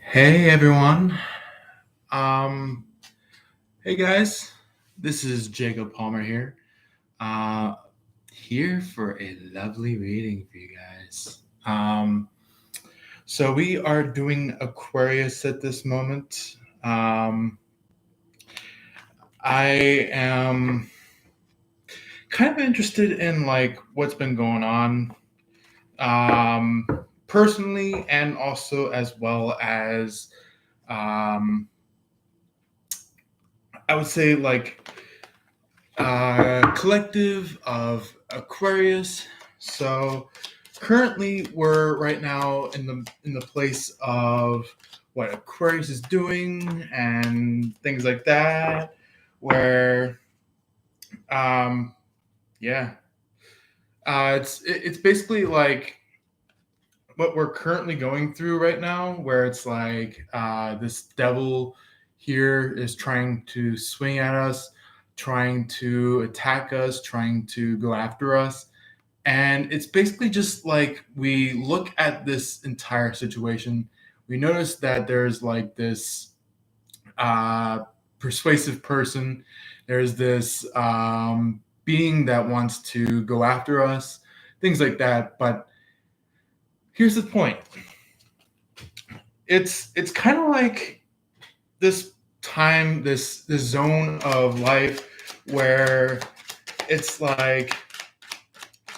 Hey everyone. Um, hey guys, this is Jacob Palmer here. Uh, here for a lovely reading for you guys. So we are doing Aquarius at this moment. I am kind of interested in like what's been going on, um, personally, and also as well as um, I would say like collective of Aquarius. So currently, we're right now in the place of what Aquarius is doing and things like that. Where, um, yeah, it's basically like what we're currently going through right now, where it's like this devil here is trying to swing at us, trying to attack us, trying to go after us. And it's basically just like we look at this entire situation, we notice that there's like this uh, persuasive person, there's this being that wants to go after us, things like that. But here's the point, it's kind of like this time, this zone of life where it's like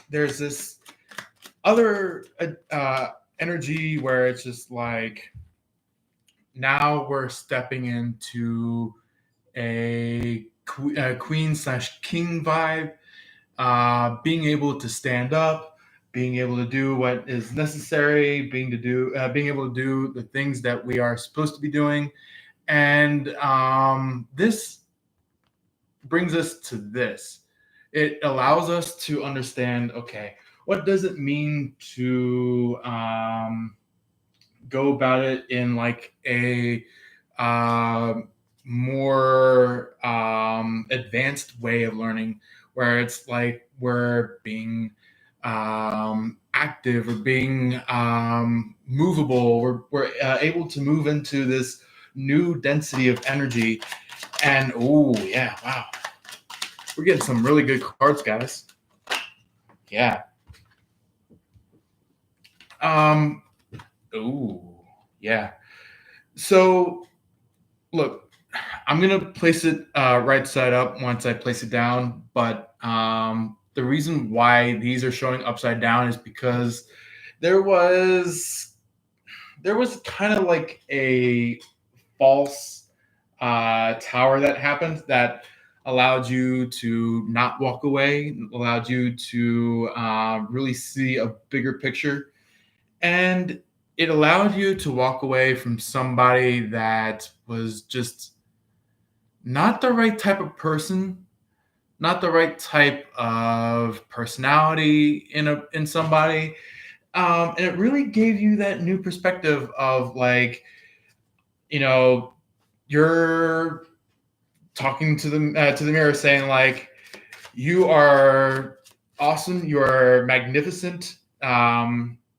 there's this other energy where it's just like now we're stepping into a queen slash king vibe, being able to stand up, being able to do what is necessary, being able to do the things that we are supposed to be doing. And this brings us to this. It allows us to understand, okay, what does it mean to go about it in like a uh, more advanced way of learning, where it's like we're being active or being movable. We're able to move into this new density of energy. And oh yeah, wow, we're getting some really good cards, guys. Yeah. Um. Oh yeah. So look, I'm gonna place it right side up once I place it down. But the reason why these are showing upside down is because there was there was kind of like a false tower that happened that allowed you to not walk away, allowed you to really see a bigger picture, and it allowed you to walk away from somebody that was just not the right type of person, not the right type of personality in somebody, and it really gave you that new perspective of like, you know, you're talking to the mirror, saying like, you are awesome, you are magnificent,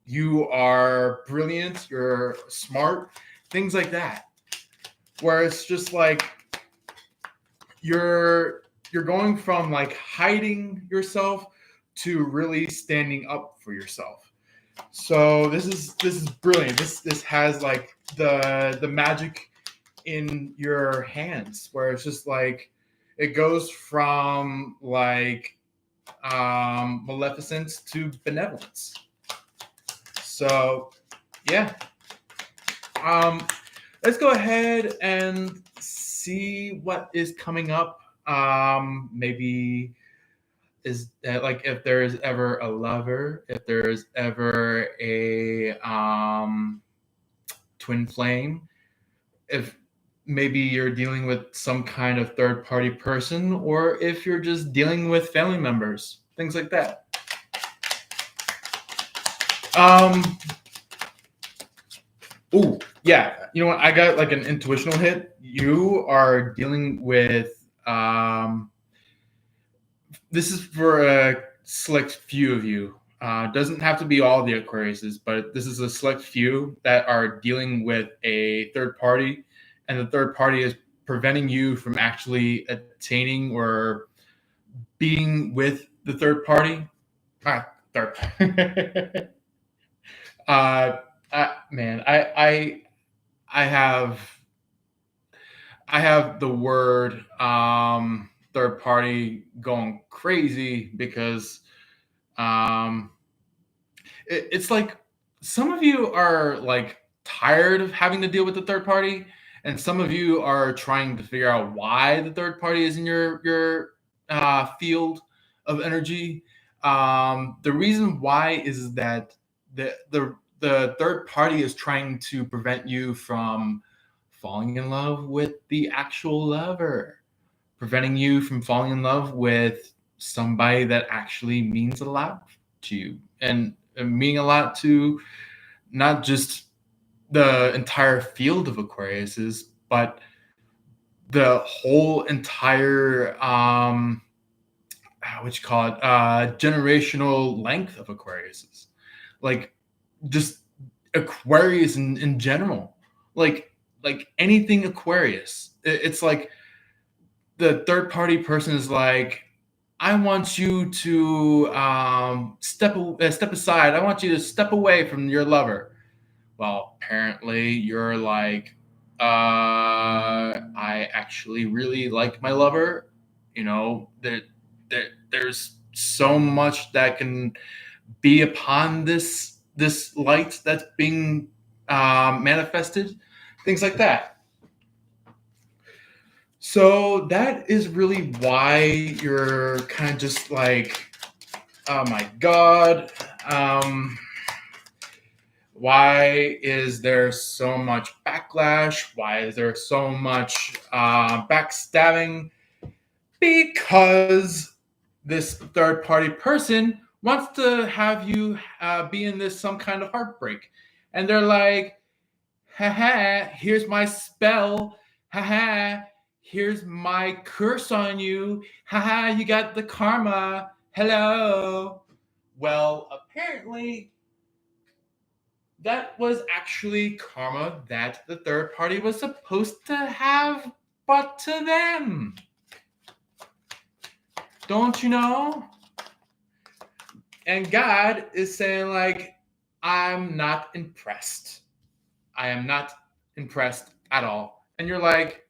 you are brilliant, you're smart, things like that. Where it's just like you're going from like hiding yourself to really standing up for yourself. So this is brilliant. This has like the magic in your hands, where it's just like it goes from like maleficence to benevolence. So yeah, um, let's go ahead and see what is coming up. Maybe is like if there is ever a lover, if there is ever a twin flame, if maybe you're dealing with some kind of third party person, or if you're just dealing with family members, things like that. Um, oh yeah, you know what? I got like an intuitional hit. You are dealing with this is for a select few of you. Doesn't have to be all the Aquariuses, but this is a select few that are dealing with a third party, and the third party is preventing you from actually attaining or being with the third party. Third. uh, man, I have the word third party going crazy because um, it's like some of you are like tired of having to deal with the third party, and some of you are trying to figure out why the third party is in your field of energy. The reason why is that the third party is trying to prevent you from falling in love with the actual lover, preventing you from falling in love with somebody that actually means a lot to you, and meaning a lot to not just the entire field of Aquariuses, but the whole entire what you call it, generational length of Aquariuses, like just Aquarius in general, like anything Aquarius. It's like the third party person is like, I want you to step aside. I want you to step away from your lover. Well, apparently you're like, I actually really like my lover. You know, there's so much that can be upon this light that's being manifested, things like that. So that is really why you're kind of just like, oh my god, why is there so much backlash? Why is there so much backstabbing? Because this third party person wants to have you be in this some kind of heartbreak. And they're like, haha, here's my spell. Haha, here's my curse on you. Haha, you got the karma. Hello. Well, apparently that was actually karma that the third party was supposed to have brought to them. Don't you know? And God is saying, like, I'm not impressed. I am not impressed at all. And you're like,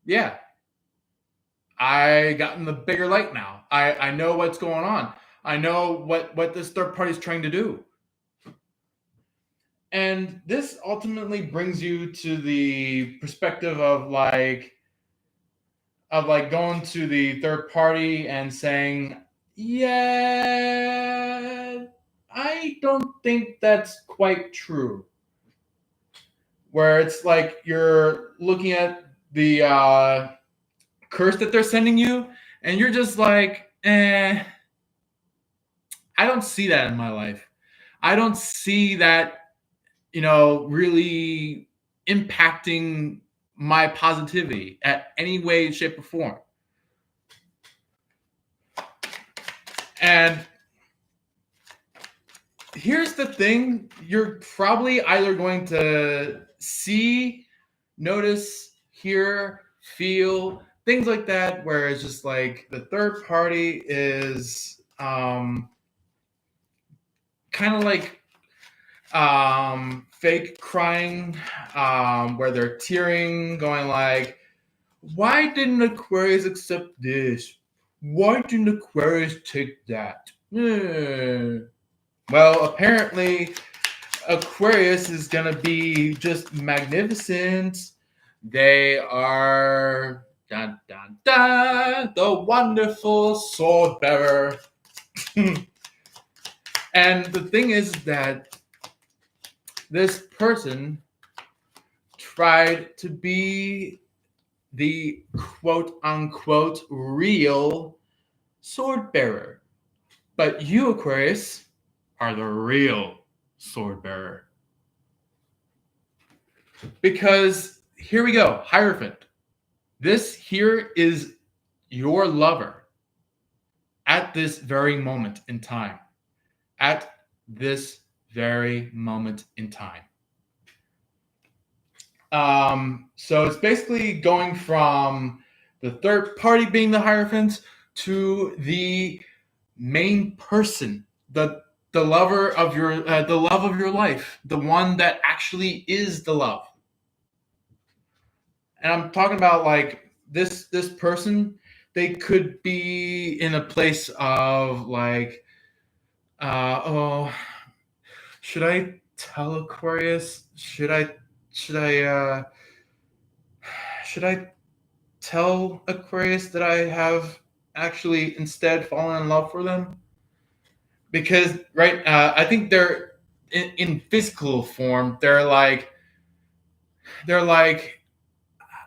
yeah, I gotten the bigger light now. I know what's going on. I know what this third party is trying to do. And this ultimately brings you to the perspective of like going to the third party and saying, yeah, I don't think that's quite true. Where it's like you're looking at the curse that they're sending you, and you're just like, I don't see that in my life. I don't see that, really impacting my positivity at any way, shape, or form. And here's the thing, you're probably either going to see, notice, hear, feel, things like that, where it's just like the third party is kind of like fake crying, where they're tearing, going like, why didn't Aquarius accept this? Why didn't Aquarius take that? Well, apparently Aquarius is going to be just magnificent. They are dun, dun, dun, the wonderful sword bearer. And the thing is that this person tried to be the quote unquote real sword bearer. But you, Aquarius, are the real sword bearer. Because here we go, Hierophant. This here is your lover at this very moment in time. at this very moment in time. So it's basically going from the third party being the Hierophant to the main person, the love of your life, the one that actually is the love. And I'm talking about like this person. They could be in a place of like, oh, should I tell Aquarius? Should I tell Aquarius that I have actually instead fallen in love for them? Because right, I think they're in physical form. They're like,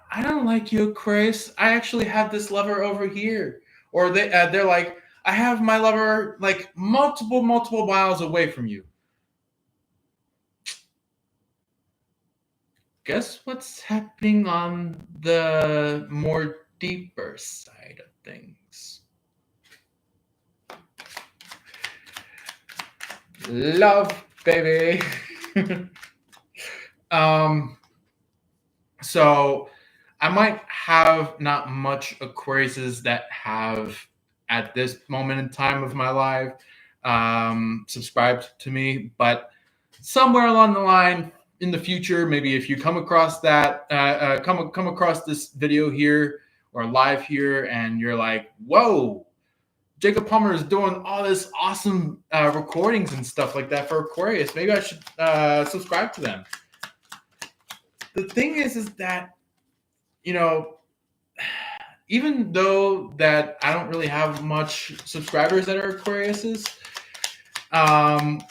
I don't like you, Aquarius. I actually have this lover over here, or they're like, I have my lover like multiple miles away from you. Guess what's happening on the more deeper side of things? Love, baby. um, so I might have not much Aquariuses that have at this moment in time of my life subscribed to me, but somewhere along the line in the future, maybe if you come across that, come across this video here or live here, and you're like, "Whoa, Jacob Palmer is doing all this awesome recordings and stuff like that for Aquarius. Maybe I should subscribe to them." The thing is that, you know, even though that I don't really have much subscribers that are Aquariuses, um,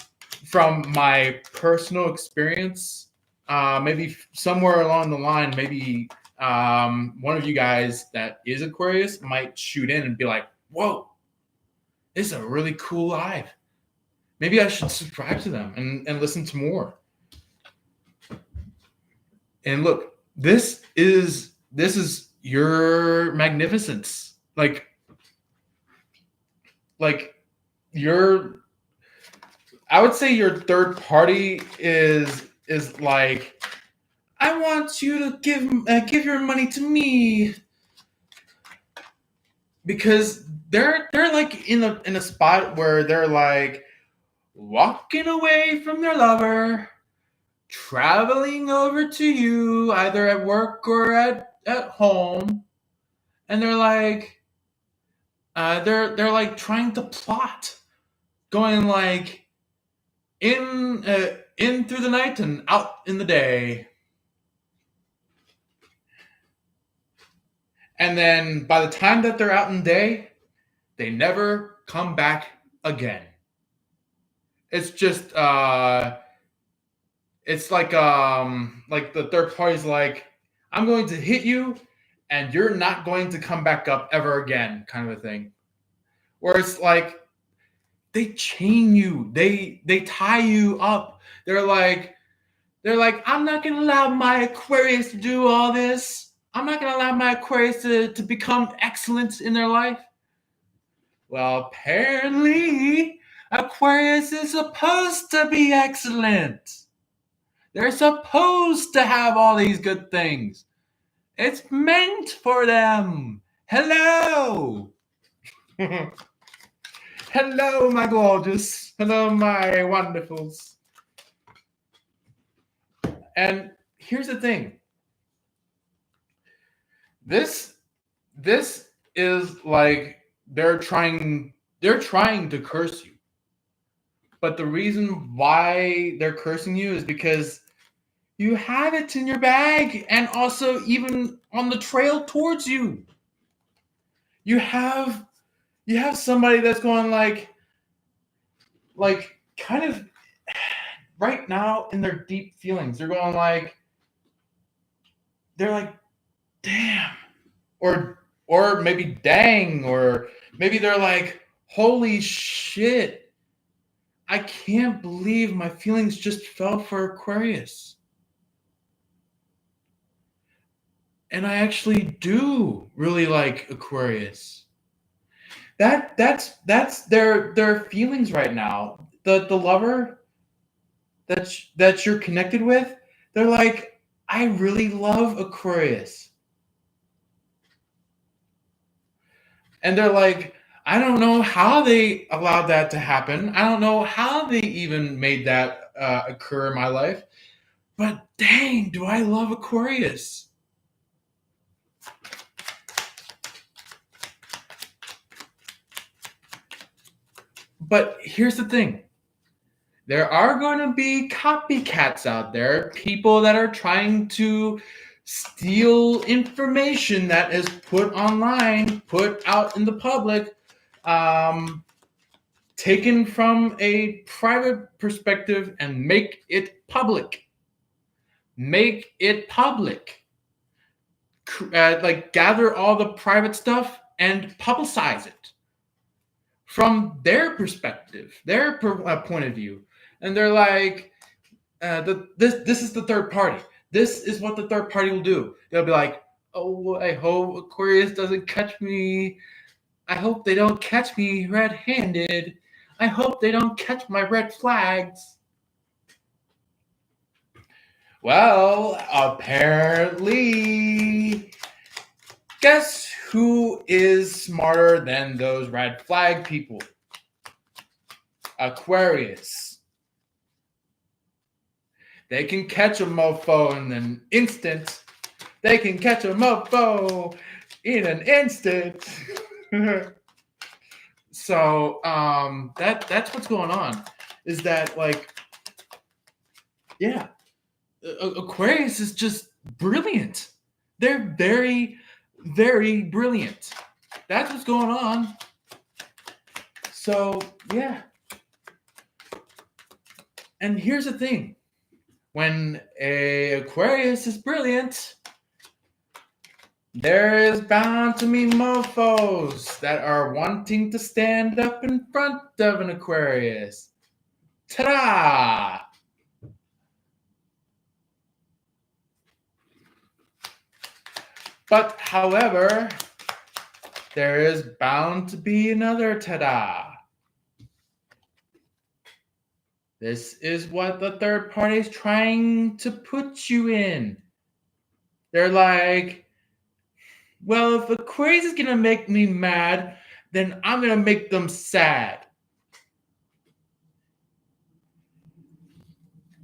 from my personal experience, maybe somewhere along the line, maybe one of you guys that is Aquarius might shoot in and be like, "Whoa, this is a really cool live. Maybe I should subscribe to them and listen to more." And look, this is your magnificence. Like your, I would say your third party is like, I want you to give your money to me, because they're like in a spot where they're like walking away from their lover, traveling over to you either at work or at home, and they're like, they're like trying to plot, going like in through the night and out in the day. And then by the time that they're out in the day, they never come back again. It's just it's like the third party's like, I'm going to hit you and you're not going to come back up ever again, kind of a thing. Where it's like they chain you, they tie you up. They're like, I'm not gonna allow my Aquarius to do all this. I'm not gonna allow my Aquarius to become excellent in their life. Well, apparently, Aquarius is supposed to be excellent. They're supposed to have all these good things. It's meant for them. Hello. Hello, my gorgeous. Hello, my wonderfuls. And here's the thing. This is like they're trying to curse you. But the reason why they're cursing you is because you have it in your bag, and also even on the trail towards you. You have somebody that's going like kind of right now in their deep feelings. They're like, damn, or maybe dang, or maybe they're like, holy shit, I can't believe my feelings just fell for Aquarius. And I actually do really like Aquarius. That's their feelings right now. the lover that you're connected with, they're like, I really love Aquarius. And they're like, I don't know how they allowed that to happen. I don't know how they even made that occur in my life. But dang, do I love Aquarius. But here's the thing. There are going to be copycats out there, people that are trying to steal information that is put online, put out in the public, um, taken from a private perspective and make it public. Make it public. Like gather all the private stuff and publicize it from their perspective, their point of view. And they're like, this is the third party. This is what the third party will do. They'll be like, oh, I hope Aquarius doesn't catch me. I hope they don't catch me red-handed. I hope they don't catch my red flags. Well, apparently, guess who is smarter than those red flag people? Aquarius. They can catch a mofo in an instant. They can catch a mofo in an instant. So that's what's going on. Is that like, yeah, Aquarius is just brilliant. They're very, very brilliant. That's what's going on. So yeah. And here's the thing. When a Aquarius is brilliant, there is bound to be mofos that are wanting to stand up in front of an Aquarius. Ta-da! But however, there is bound to be another ta-da. This is what the third party is trying to put you in. They're like, well, if Aquarius is going to make me mad, then I'm going to make them sad.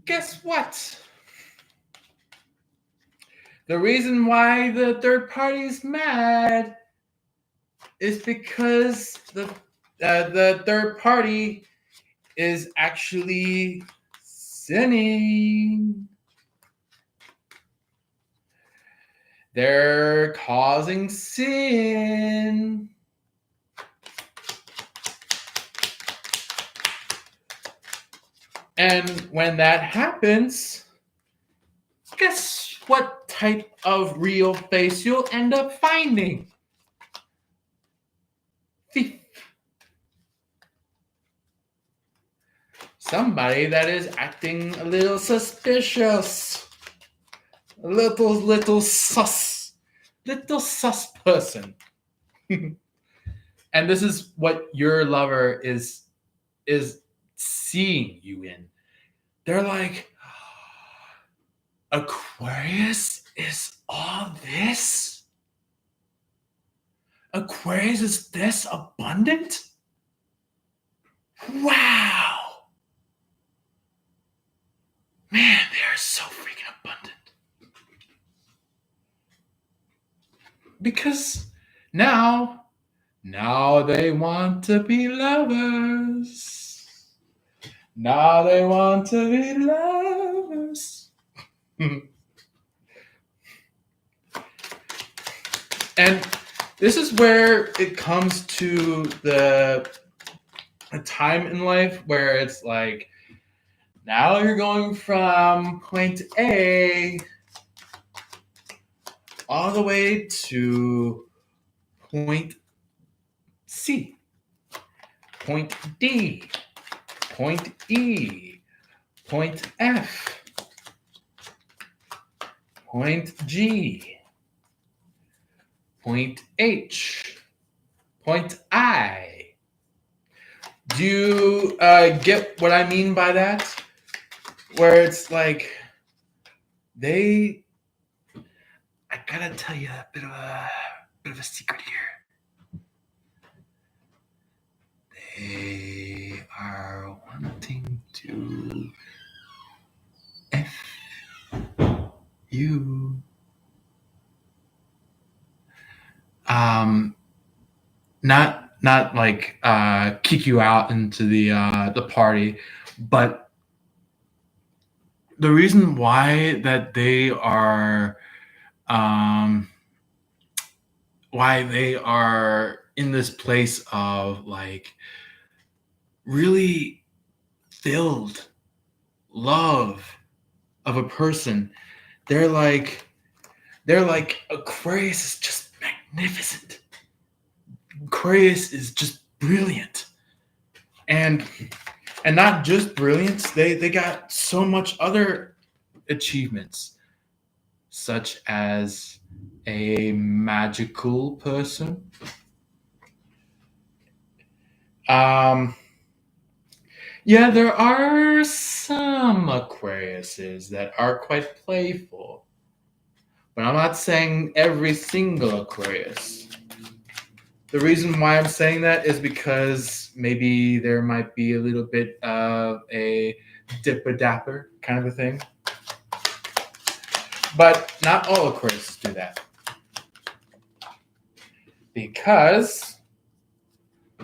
Guess what? The reason why the third party is mad is because the third party is actually sinning. They're causing sin. And when that happens, guess what type of real face you'll end up finding? Thief. Somebody that is acting a little suspicious. A little sus person. And this is what your lover is seeing you in. They're like, Aquarius is all this? Aquarius is this abundant? Wow. Man, they are so freaking abundant. Because now they want to be lovers. Now they want to be lovers. And this is where it comes to a time in life where it's like, now you're going from point A all the way to point C, point D, point E, point F, point G, point H, point I. Do Do you get what I mean by that? Where it's like they, I gotta tell you a bit of a secret here. They are wanting to F you. Um, not like kick you out into the party, but the reason why that um they are in this place of like really filled love of a person. They're like Aquarius is just magnificent. Aquarius is just brilliant. And not just brilliance, they got so much other achievements, such as a magical person. Um yeah, there are some Aquariuses that are quite playful, but I'm not saying every single Aquarius. The reason why I'm saying that is because maybe there might be a little bit of a dipper dapper kind of a thing. But not all Aquariuses do that. Because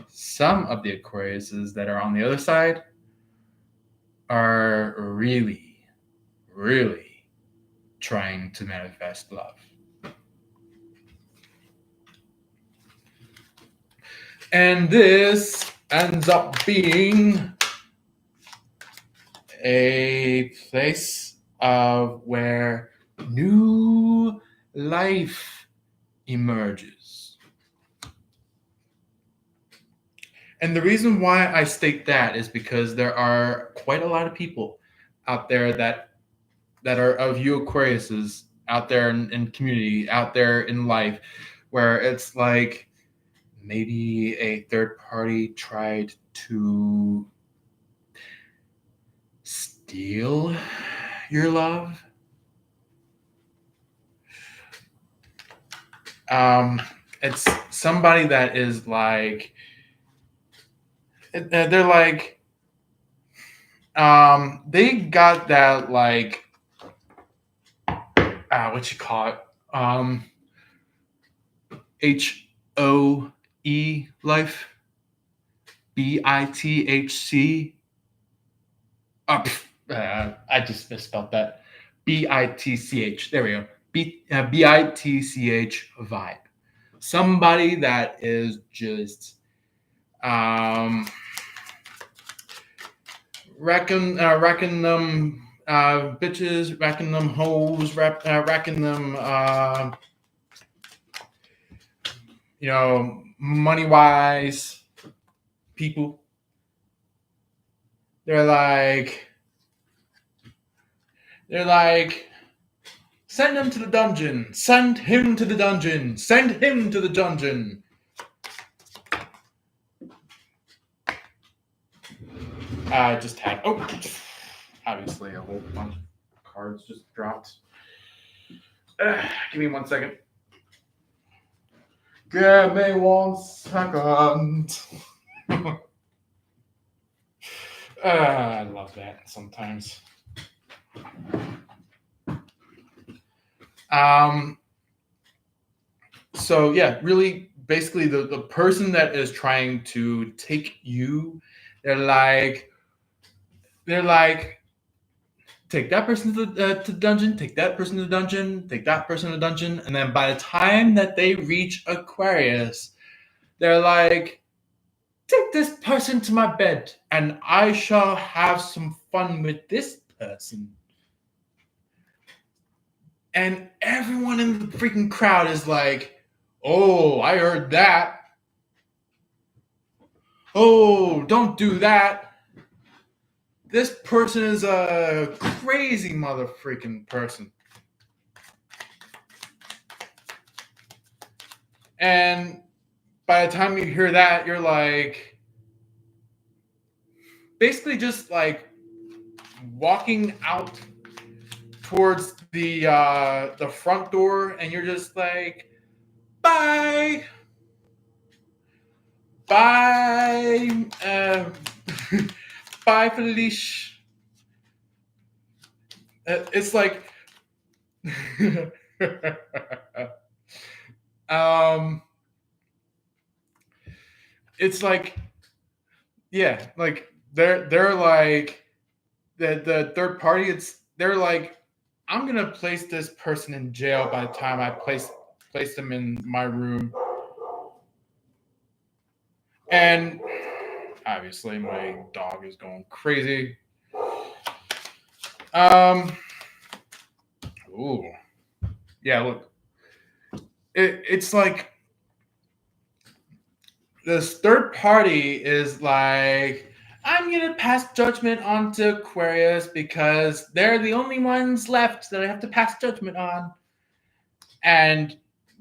some of the Aquariuses that are on the other side are really, really trying to manifest love. And this ends up being a place of where new life emerges. And the reason why I state that is because there are quite a lot of people out there that are of you Aquariuses out there in community, out there in life, where it's like maybe a third party tried to steal your love. It's somebody that is like they're like they got that like what you call it, HOE life, BITHC. I just misspelled that. BITCH. There we go. BITCH vibe. Somebody that is just racking them bitches, racking them hoes, racking them money wise people. They're like, send him to the dungeon. Send him to the dungeon. Send him to the dungeon. I just had obviously a whole bunch of cards just dropped. Give me 1 second. Give me 1 second. I love that sometimes. So yeah, really, basically, the person that is trying to take you, they're like, take that person to the dungeon, take that person to the dungeon, take that person to the dungeon, and then by the time that they reach Aquarius, they're like, take this person to my bed, and I shall have some fun with this person. And everyone in the freaking crowd is like, oh, I heard that. Oh, don't do that. This person is a crazy mother freaking person. And by the time you hear that, you're like, basically just like walking out towards the front door, and you're just like, bye, bye, bye, Felice. It's like, um, it's like, yeah, like they're like the third party. It's they're like, I'm gonna place this person in jail by the time I place them in my room, and obviously my dog is going crazy. Um, ooh, yeah, look, it's like this third party is like, I'm gonna pass judgment on to Aquarius because they're the only ones left that I have to pass judgment on. And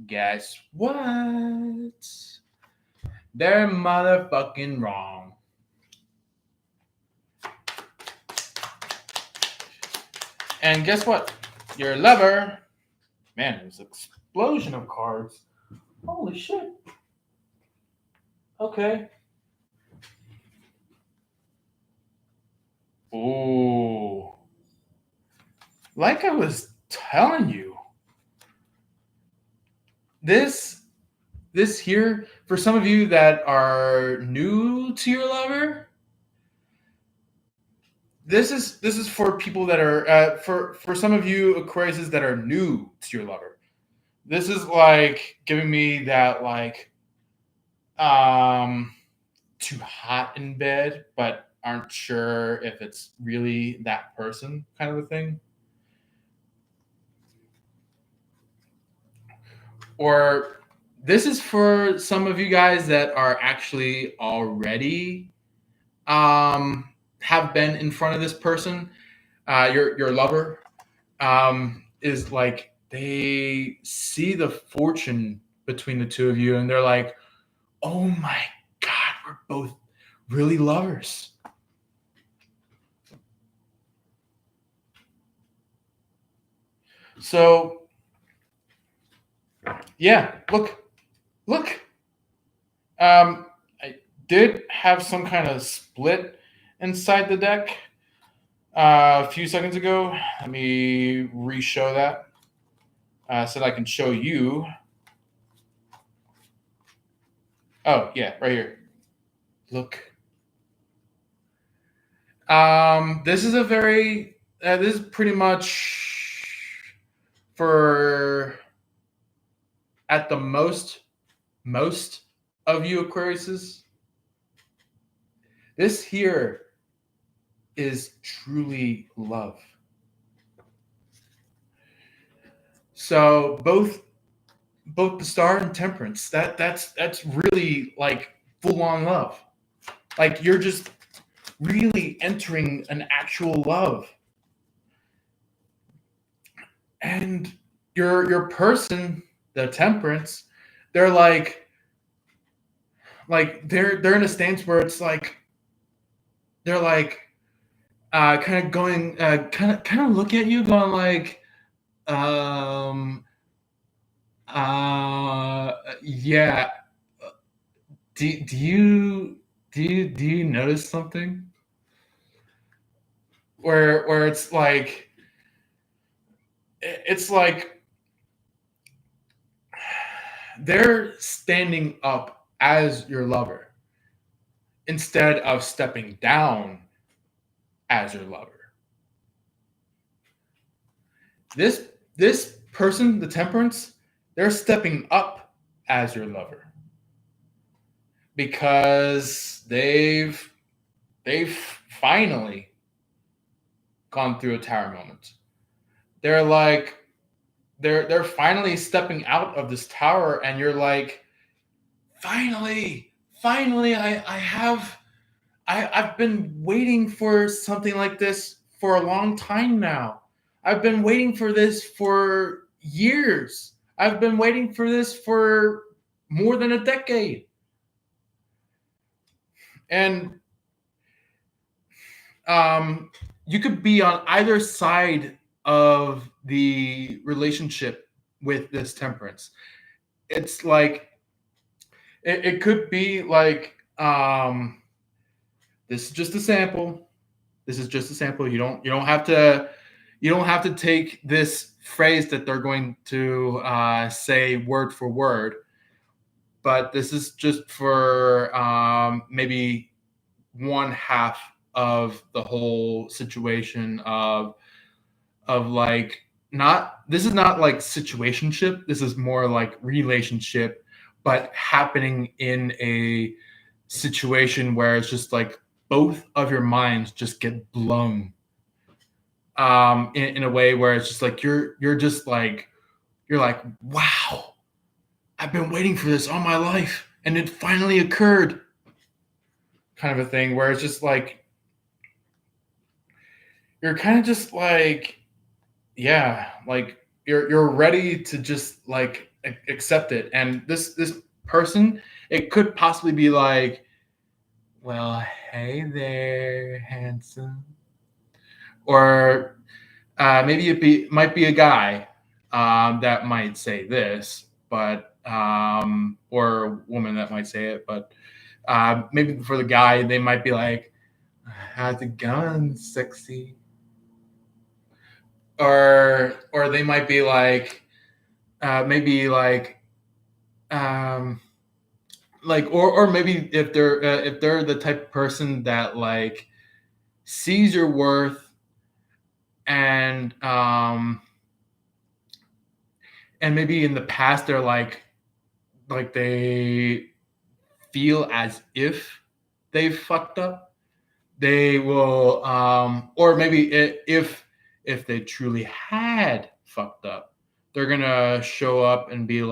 guess what? They're motherfucking wrong. And guess what? Your lover, man, there's an explosion of cards. Holy shit. Okay. Ooh. Like I was telling you, this here, for some of you that are new to your lover, this is for people that are for some of you Aquariuses that are new to your lover. This is like giving me that like um too hot in bed, but aren't sure if it's really that person kind of a thing. Or this is for some of you guys that are actually already have been in front of this person, your lover, is like they see the fortune between the two of you, and they're like, "Oh my god, we're both really lovers." So yeah, look. I did have some kind of split inside the deck a few seconds ago. Let me re-show that so that I can show you. Oh yeah, right here. Look. This is a very. This is pretty much for at the most of you Aquariuses. This here is truly love. So both the star and temperance, that's really like full on love. Like you're just really entering an actual love. And your person, the temperance, they're like they're in a stance where it's like they're like kind of going kind of look at you going like um yeah, do you notice something where it's like they're standing up as your lover instead of stepping down as your lover. This person, the temperance, they're stepping up as your lover because they've finally gone through a tower moment. They're like they're finally stepping out of this tower, and you're like, finally, I've been waiting for something like this for a long time now. I've been waiting for this for years. I've been waiting for this for more than a decade. And um, you could be on either side of the relationship with this temperance. It's like it could be like this is just a sample. This is just a sample. You don't have to take this phrase that they're going to say word for word, but this is just for maybe one half of the whole situation of like not this is not like situationship. This is more like relationship, but happening in a situation where it's just like both of your minds just get blown in a way where it's just like you're just like you're like, wow, I've been waiting for this all my life and it finally occurred, kind of a thing where it's just like you're kind of just like, yeah, like you're ready to just like accept it. And this person, it could possibly be like, well, hey there, handsome, or maybe might be a guy that might say this, but or a woman that might say it, but maybe for the guy they might be like, how's it going, sexy? Or they might be like, maybe um, like or maybe if they're the type of person that like sees your worth and and maybe in the past they're like they feel as if they've fucked up, they will or maybe if they truly had fucked up, they're gonna show up and be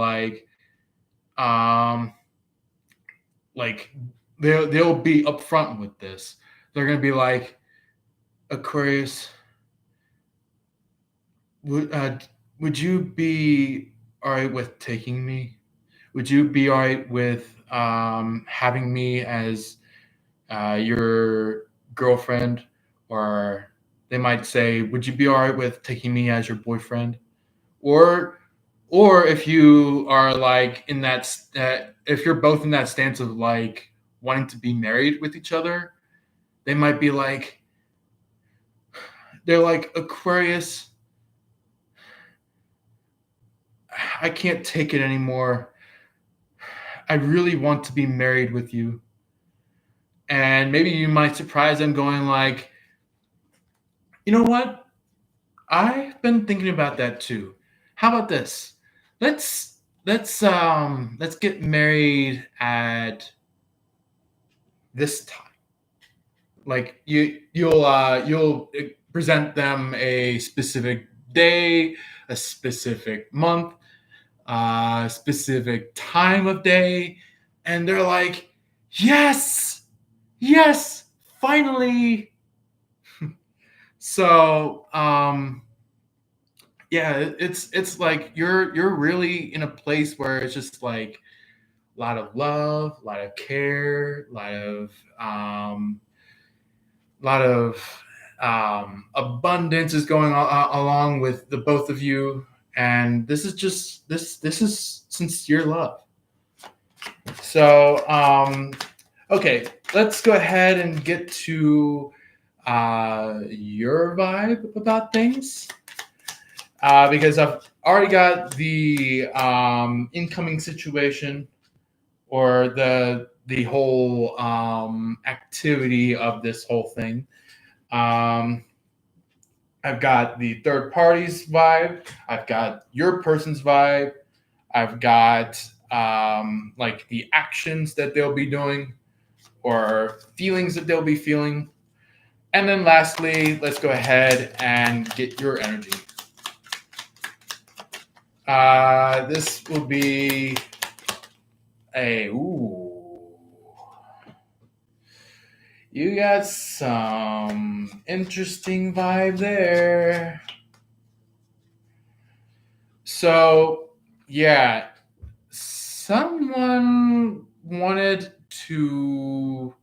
um like they'll be upfront with this. They're gonna be like, Aquarius, would you be all right with taking me? Would you be all right with having me as your girlfriend? Or they might say, would you be all right with taking me as your boyfriend? Or or if you are like in that if you're both in that stance of like wanting to be married with each other, they might be like, they're like, Aquarius, I can't take it anymore. I really want to be married with you. And maybe you might surprise them going like, you know what? I've been thinking about that too. How about this? Let's get married at this time. Like you'll present them a specific day, a specific month, a specific time of day, and they're like, yes, yes, finally. So yeah, it's like you're really in a place where it's just like a lot of love, a lot of care, um a lot of abundance is going along with the both of you, and this is just this is sincere love. So okay, let's go ahead and get to your vibe about things, because I've already got the incoming situation or the whole activity of this whole thing. Um, I've got the third party's vibe. I've got your person's vibe. I've got like the actions that they'll be doing or feelings that they'll be feeling. And then lastly, let's go ahead and get your energy. This will be a ooh. You got some interesting vibe there. So yeah, someone wanted to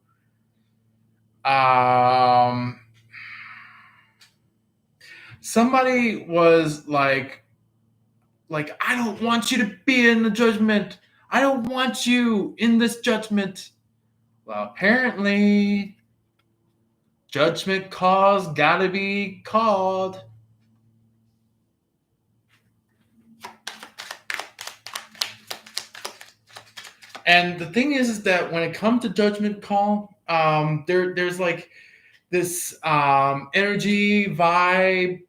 Somebody was I don't want you to be in the judgment. I don't want you in this judgment. Well, apparently, judgment calls gotta be called. And the thing is that when it comes to judgment call, there's like this energy vibe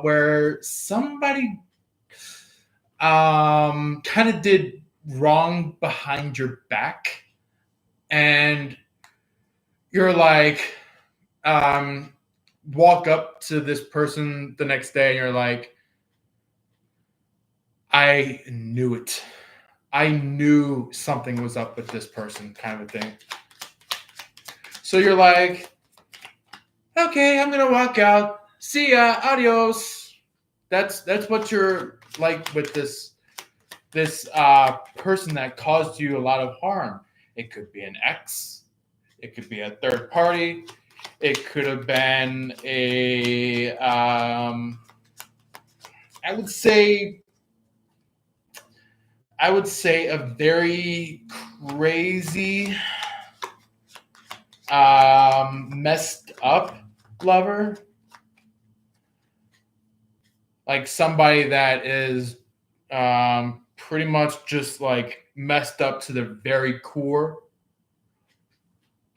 where somebody kind of did wrong behind your back, and you're like, um, walk up to this person the next day, and you're like, I knew it. I knew something was up with this person, kind of a thing. So you're like, okay, I'm gonna walk out. See ya, adios. That's what you're like with this person that caused you a lot of harm. It could be an ex. It could be a third party. It could have been a I would say a very crazy, messed up lover, like somebody that is pretty much just like messed up to the very core,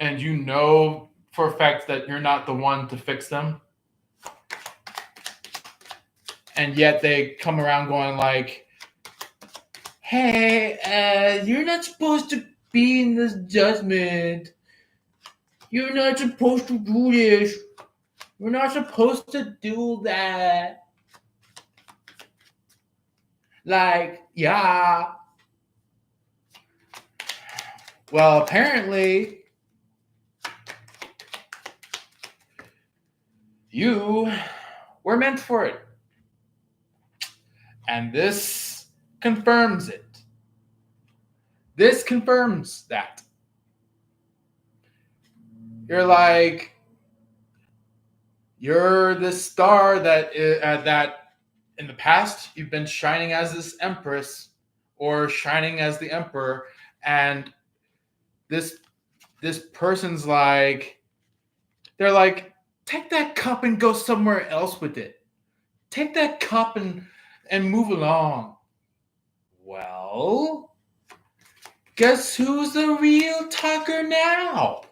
and you know for a fact that you're not the one to fix them, and yet they come around going like, "Hey, you're not supposed to be in this judgment. You're not supposed to do this. You're not supposed to do that." Like, yeah. Well, apparently, you were meant for it. And this confirms it. This confirms that. You're like, you're this star that in the past you've been shining as this empress or shining as the emperor, and this person's like, they're like, take that cup and go somewhere else with it. Take that cup and move along. Well, guess who's the real talker now?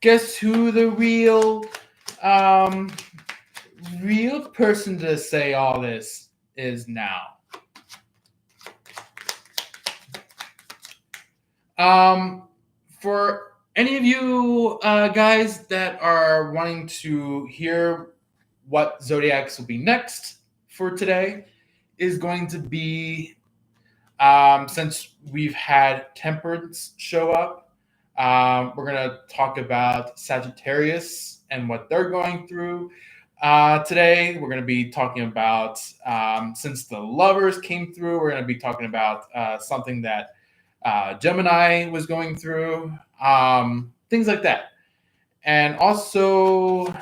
Guess who the um, real person to say all this is now? For any of you guys that are wanting to hear what zodiacs will be next for today, is going to be, since we've had Temperance show up, we're going to talk about Sagittarius and what they're going through. Today, we're going to be talking about, since the lovers came through, we're going to be talking about something that Gemini was going through, things like that. And also,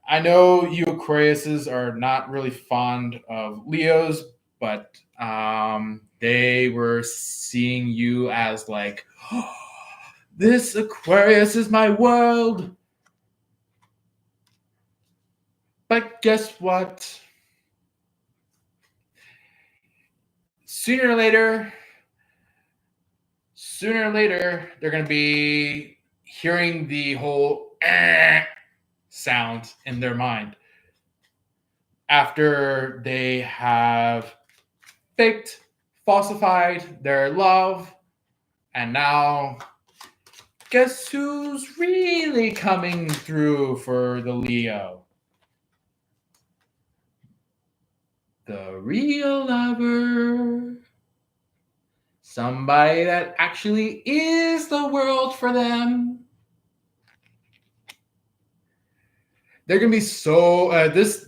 I know you Aquariuses are not really fond of Leos, but they were seeing you as like, oh, this Aquarius is my world. But guess what? Sooner or later, they're going to be hearing the whole sound in their mind after they have faked, falsified their love, and now guess who's really coming through for the Leo? The real lover. Somebody that actually is the world for them. They're gonna be so this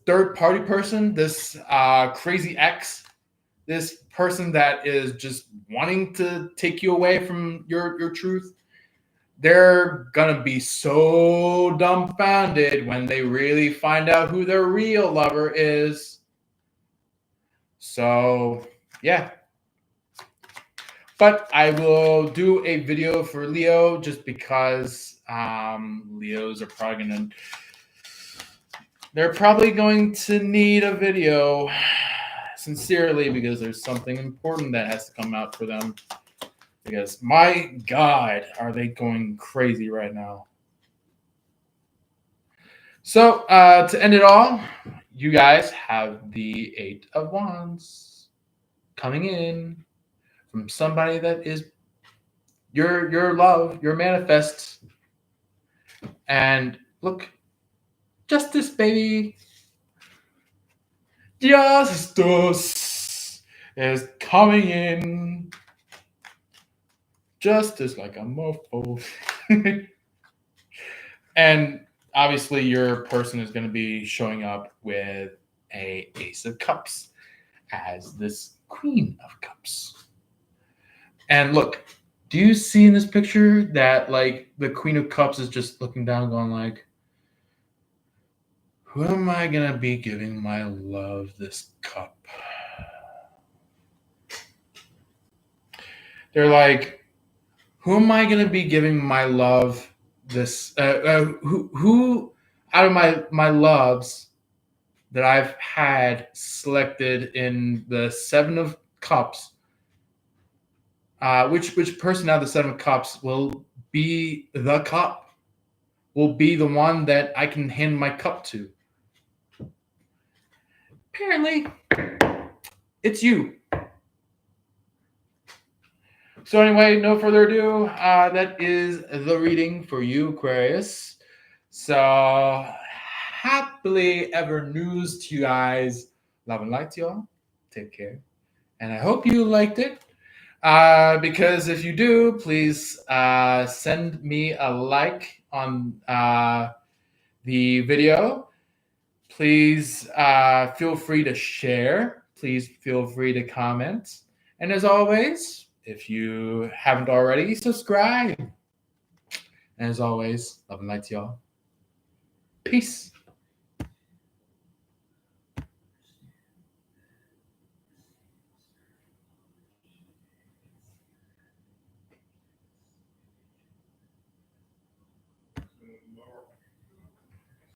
third party person, this crazy ex, this person that is just wanting to take you away from your truth, they're gonna be so dumbfounded when they really find out who their real lover is. So yeah, but I will do a video for Leo just because Leos are probably gonna they're probably going to need a video sincerely because there's something important that has to come out for them. Because my God, are they going crazy right now? So to end it all, you guys have the Eight of Wands coming in from somebody that is your love, your manifest, and look, justice, baby, justice is coming in, justice like a mofo, and obviously your person is going to be showing up with a Ace of Cups as this Queen of Cups. And look, do you see in this picture that like the Queen of Cups is just looking down, going like, "Who am I gonna be giving my love this cup?" They're like, "Who am I gonna be giving my love this? Who out of my loves that I've had selected in the Seven of Cups? Which person out of the Seven of Cups will be the cup? Will be the one that I can hand my cup to?" Apparently, it's you. So anyway, no further ado. That is the reading for you, Aquarius. So happily ever news to you guys. Love and light to y'all. Take care. And I hope you liked it. Because if you do, please send me a like on the video. Please feel free to share. Please feel free to comment. And as always, if you haven't already, subscribe. And as always, love and light to y'all. Peace.